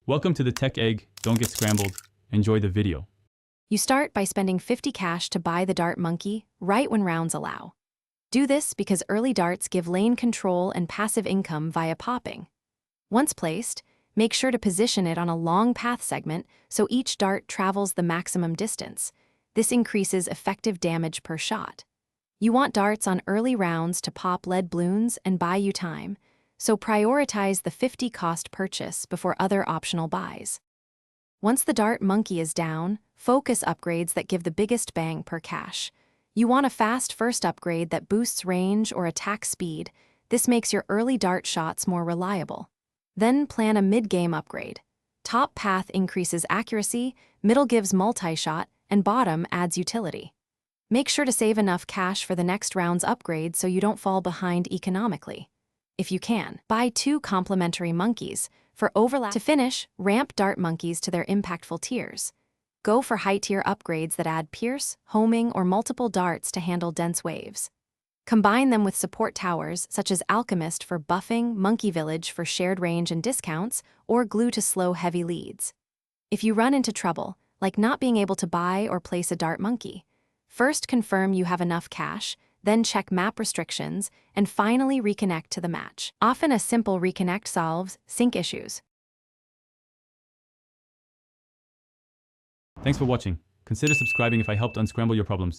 Welcome to the Tech Egg. Don't get scrambled. Enjoy the video. You start by spending 50 cash to buy the dart monkey right when rounds allow. Do this because early darts give lane control and passive income via popping. Once placed, make sure to position it on a long path segment so each dart travels the maximum distance. This increases effective damage per shot. You want darts on early rounds to pop lead balloons and buy you time, so prioritize the 50 cost purchase before other optional buys. Once the dart monkey is down, focus upgrades that give the biggest bang per cash. You want a fast first upgrade that boosts range or attack speed. This makes your early dart shots more reliable. Then plan a mid-game upgrade. Top path increases accuracy, middle gives multi-shot, and bottom adds utility. Make sure to save enough cash for the next round's upgrade so you don't fall behind economically. If you can, buy 2 complementary monkeys. For overlap to finish, ramp dart monkeys to their impactful tiers. Go for high-tier upgrades that add pierce, homing, or multiple darts to handle dense waves. Combine them with support towers such as Alchemist for buffing, Monkey Village for shared range and discounts, or Glue to slow heavy leads. If you run into trouble, like not being able to buy or place a dart monkey, first confirm you have enough cash, then check map restrictions, and finally reconnect to the match. Often a simple reconnect solves sync issues. Thanks for watching. Consider subscribing if I helped unscramble your problems.